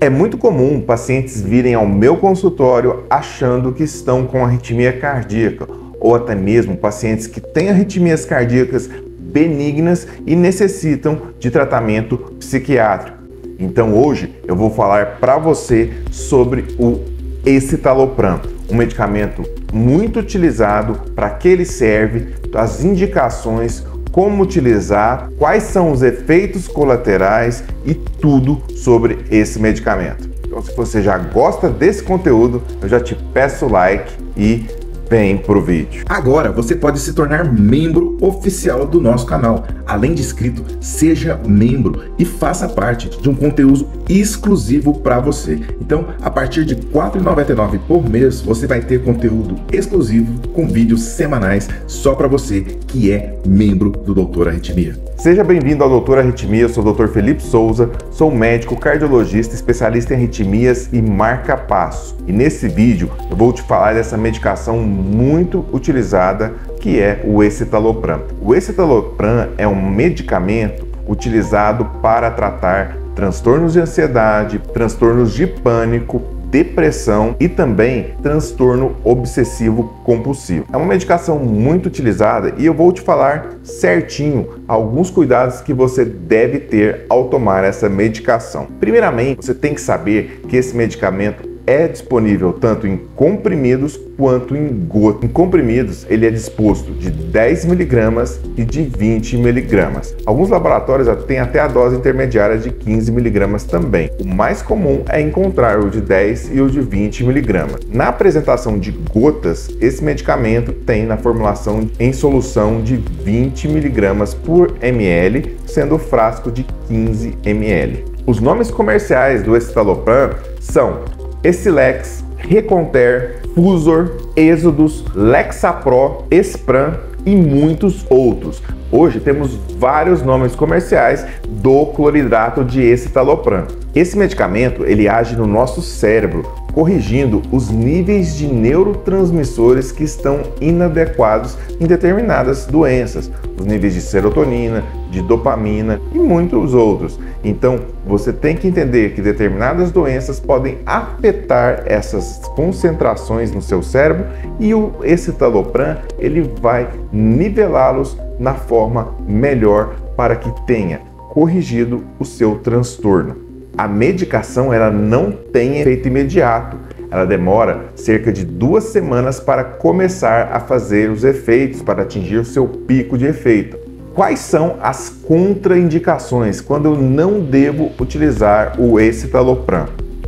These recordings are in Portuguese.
É muito comum pacientes virem ao meu consultório achando que estão com arritmia cardíaca, ou até mesmo pacientes que têm arritmias cardíacas benignas e necessitam de tratamento psiquiátrico. Então hoje eu vou falar para você sobre o escitalopram, um medicamento muito utilizado, para que ele serve, as indicações, como utilizar, quais são os efeitos colaterais e tudo sobre esse medicamento. Então, se você já gosta desse conteúdo, eu já te peço o like e vem pro vídeo. Agora você pode se tornar membro oficial do nosso canal. Além de inscrito, seja membro e faça parte de um conteúdo exclusivo para você. Então, a partir de R$ 4,99 por mês, você vai ter conteúdo exclusivo com vídeos semanais só para você que é membro do Doutor Arritmia. Seja bem-vindo ao Doutor Arritmia, eu sou o Dr. Felipe Souza, sou médico cardiologista, especialista em arritmias e marca-passo. E nesse vídeo eu vou te falar dessa medicação muito utilizada que é o escitalopram. O escitalopram é um medicamento utilizado para tratar transtornos de ansiedade, transtornos de pânico, depressão e também transtorno obsessivo compulsivo. É uma medicação muito utilizada e eu vou te falar certinho alguns cuidados que você deve ter ao tomar essa medicação. Primeiramente, você tem que saber que esse medicamento é disponível tanto em comprimidos quanto em gotas. Em comprimidos, ele é disposto de 10 mg e de 20 mg. Alguns laboratórios têm até a dose intermediária de 15 mg também. O mais comum é encontrar o de 10 e o de 20 mg. Na apresentação de gotas, esse medicamento tem na formulação em solução de 20 mg por ml, sendo o frasco de 15 ml. Os nomes comerciais do escitalopram são Escilex, Reconter, Fusor, Êxodos, Lexapro, Espran e muitos outros. Hoje temos vários nomes comerciais do cloridrato de escitalopram. Esse medicamento ele age no nosso cérebro, corrigindo os níveis de neurotransmissores que estão inadequados em determinadas doenças, os níveis de serotonina, de dopamina e muitos outros. Então, você tem que entender que determinadas doenças podem afetar essas concentrações no seu cérebro e o escitalopram ele vai nivelá-los na forma melhor para que tenha corrigido o seu transtorno. A medicação ela não tem efeito imediato, ela demora cerca de 2 semanas para começar a fazer os efeitos, para atingir o seu pico de efeito. Quais são as contraindicações quando eu não devo utilizar o escitalopram?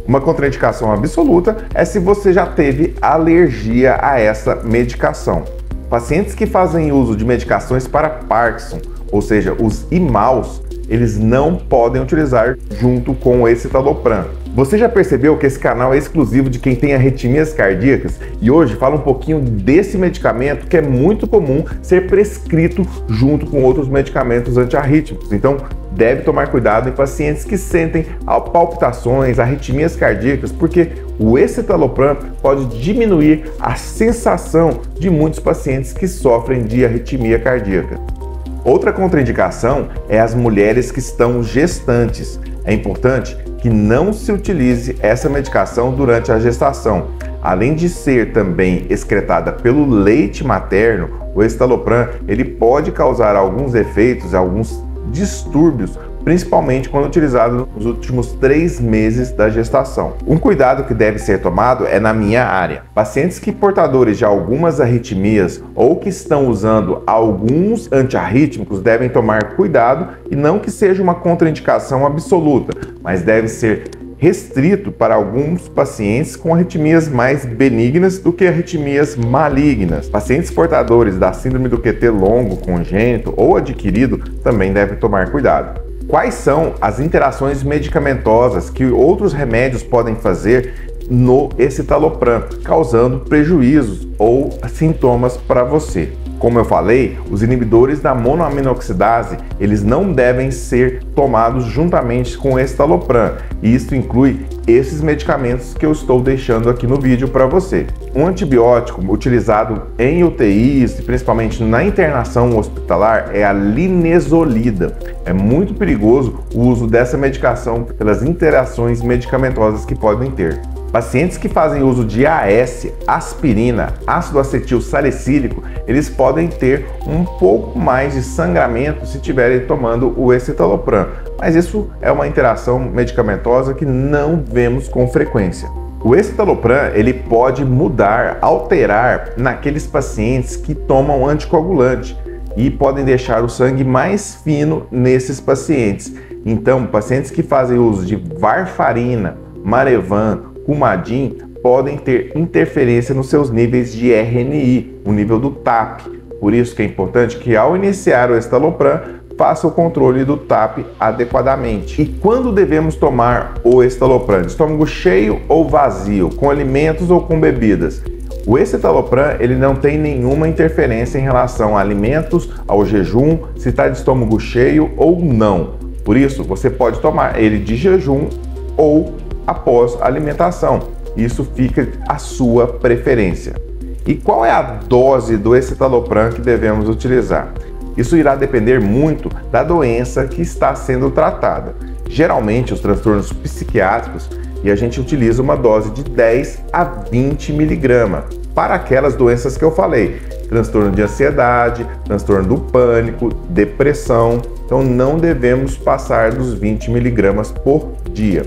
Uma contraindicação absoluta é se você já teve alergia a essa medicação. Pacientes que fazem uso de medicações para Parkinson, ou seja, os IMAUs, eles não podem utilizar junto com o escitalopram. Você já percebeu que esse canal é exclusivo de quem tem arritmias cardíacas? E hoje fala um pouquinho desse medicamento que é muito comum ser prescrito junto com outros medicamentos antiarrítmicos. Então, deve tomar cuidado em pacientes que sentem palpitações, arritmias cardíacas, porque o escitalopram pode diminuir a sensação de muitos pacientes que sofrem de arritmia cardíaca. Outra contraindicação é as mulheres que estão gestantes. É importante que não se utilize essa medicação durante a gestação. Além de ser também excretada pelo leite materno, o escitalopram ele pode causar alguns efeitos, alguns distúrbios, principalmente quando utilizado nos últimos 3 meses da gestação. Um cuidado que deve ser tomado é na minha área. Pacientes que portadores de algumas arritmias ou que estão usando alguns antiarrítmicos devem tomar cuidado e não que seja uma contraindicação absoluta, mas deve ser restrito para alguns pacientes com arritmias mais benignas do que arritmias malignas. Pacientes portadores da síndrome do QT longo, congênito ou adquirido também devem tomar cuidado. Quais são as interações medicamentosas que outros remédios podem fazer no escitalopram, causando prejuízos ou sintomas para você? Como eu falei, os inibidores da monoaminoxidase, eles não devem ser tomados juntamente com o escitalopram, e isso inclui esses medicamentos que eu estou deixando aqui no vídeo para você. Um antibiótico utilizado em UTIs, principalmente na internação hospitalar, é a linezolida. É muito perigoso o uso dessa medicação pelas interações medicamentosas que podem ter. Pacientes que fazem uso de AS, aspirina, ácido acetil salicílico, eles podem ter um pouco mais de sangramento se estiverem tomando o escitalopram, mas isso é uma interação medicamentosa que não vemos com frequência. O escitalopram, ele pode mudar, alterar naqueles pacientes que tomam anticoagulante e podem deixar o sangue mais fino nesses pacientes. Então, pacientes que fazem uso de varfarina, Marevan, Coumadin podem ter interferência nos seus níveis de RNI, o nível do TAP. Por isso que é importante que ao iniciar o escitalopram, faça o controle do TAP adequadamente. E quando devemos tomar o escitalopram? Estômago cheio ou vazio, com alimentos ou com bebidas? O escitalopram, ele não tem nenhuma interferência em relação a alimentos, ao jejum, se está de estômago cheio ou não. Por isso, você pode tomar ele de jejum ou após a alimentação. Isso fica à sua preferência. E qual é a dose do escitalopram que devemos utilizar? Isso irá depender muito da doença que está sendo tratada. Geralmente, os transtornos psiquiátricos, e a gente utiliza uma dose de 10 a 20 mg para aquelas doenças que eu falei. Transtorno de ansiedade, transtorno do pânico, depressão. Então, não devemos passar dos 20 mg por dia.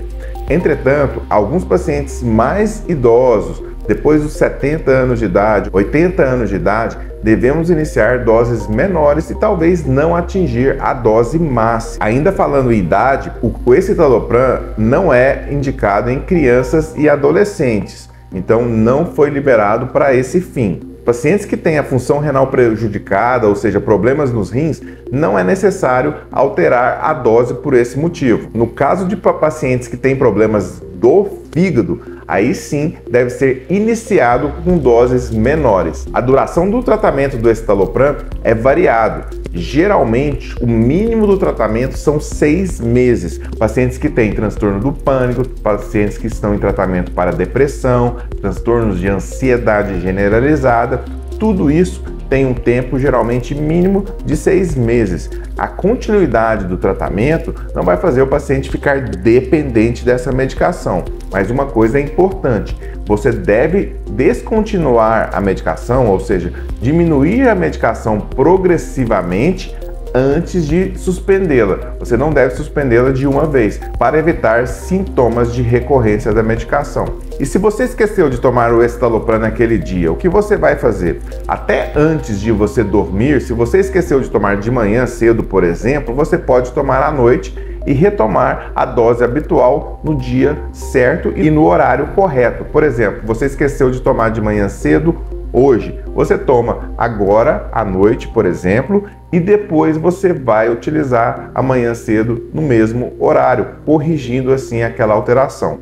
Entretanto, alguns pacientes mais idosos, depois dos 70 anos de idade, 80 anos de idade, devemos iniciar doses menores e talvez não atingir a dose máxima. Ainda falando em idade, o escitalopram não é indicado em crianças e adolescentes, então não foi liberado para esse fim. Pacientes que têm a função renal prejudicada, ou seja, problemas nos rins, não é necessário alterar a dose por esse motivo. No caso de pacientes que têm problemas do fígado, aí sim deve ser iniciado com doses menores. A duração do tratamento do escitalopram é variado. Geralmente, o mínimo do tratamento são 6 meses. Pacientes que têm transtorno do pânico, pacientes que estão em tratamento para depressão, transtornos de ansiedade generalizada, tudo isso tem um tempo geralmente mínimo de 6 meses. A continuidade do tratamento não vai fazer o paciente ficar dependente dessa medicação, mas uma coisa é importante: você deve descontinuar a medicação, ou seja, diminuir a medicação progressivamente antes de suspendê-la. Você não deve suspendê-la de uma vez, para evitar sintomas de recorrência da medicação. E se você esqueceu de tomar o escitalopram naquele dia, o que você vai fazer? Até antes de você dormir, se você esqueceu de tomar de manhã cedo, por exemplo, você pode tomar à noite e retomar a dose habitual no dia certo e no horário correto. Por exemplo, você esqueceu de tomar de manhã cedo hoje, você toma agora à noite, por exemplo, e depois você vai utilizar amanhã cedo no mesmo horário, corrigindo assim aquela alteração.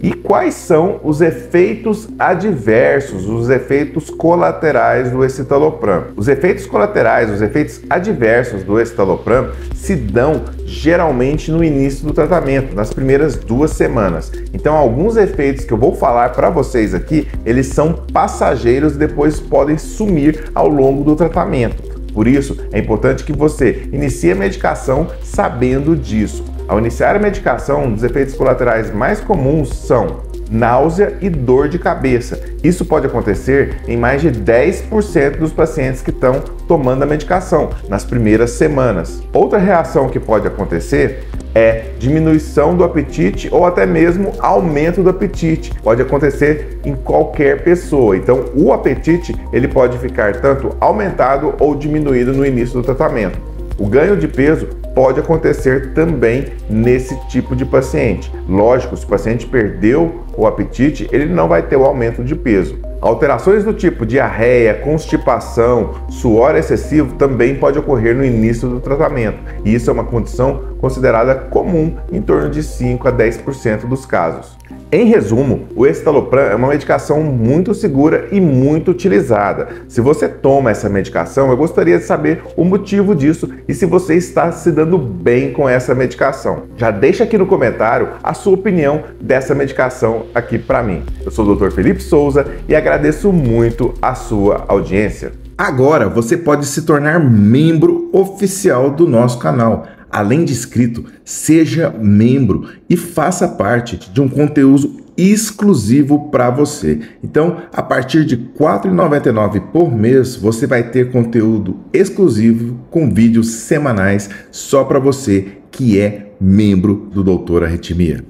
E quais são os efeitos adversos, os efeitos colaterais do escitalopram? Os efeitos colaterais, os efeitos adversos do escitalopram se dão geralmente no início do tratamento, nas primeiras 2 semanas. Então, alguns efeitos que eu vou falar para vocês aqui, eles são passageiros e depois podem sumir ao longo do tratamento. Por isso, é importante que você inicie a medicação sabendo disso. Ao iniciar a medicação, um dos efeitos colaterais mais comuns são náusea e dor de cabeça. Isso pode acontecer em mais de 10% dos pacientes que estão tomando a medicação nas primeiras semanas. Outra reação que pode acontecer é diminuição do apetite ou até mesmo aumento do apetite. Pode acontecer em qualquer pessoa. Então, o apetite ele pode ficar tanto aumentado ou diminuído no início do tratamento. O ganho de peso pode acontecer também nesse tipo de paciente. Lógico, se o paciente perdeu o apetite, ele não vai ter o aumento de peso. Alterações do tipo diarreia, constipação, suor excessivo também pode ocorrer no início do tratamento. E isso é uma condição considerada comum em torno de 5 a 10% dos casos. Em resumo, o escitalopram é uma medicação muito segura e muito utilizada. Se você toma essa medicação, eu gostaria de saber o motivo disso e se você está se dando bem com essa medicação. Já deixa aqui no comentário a sua opinião dessa medicação aqui para mim. Eu sou o Dr. Felipe Souza e agradeço muito a sua audiência. Agora você pode se tornar membro oficial do nosso canal. Além de inscrito, seja membro e faça parte de um conteúdo exclusivo para você. Então, a partir de R$ 4,99 por mês, você vai ter conteúdo exclusivo com vídeos semanais só para você que é membro do Doutor Arritmia.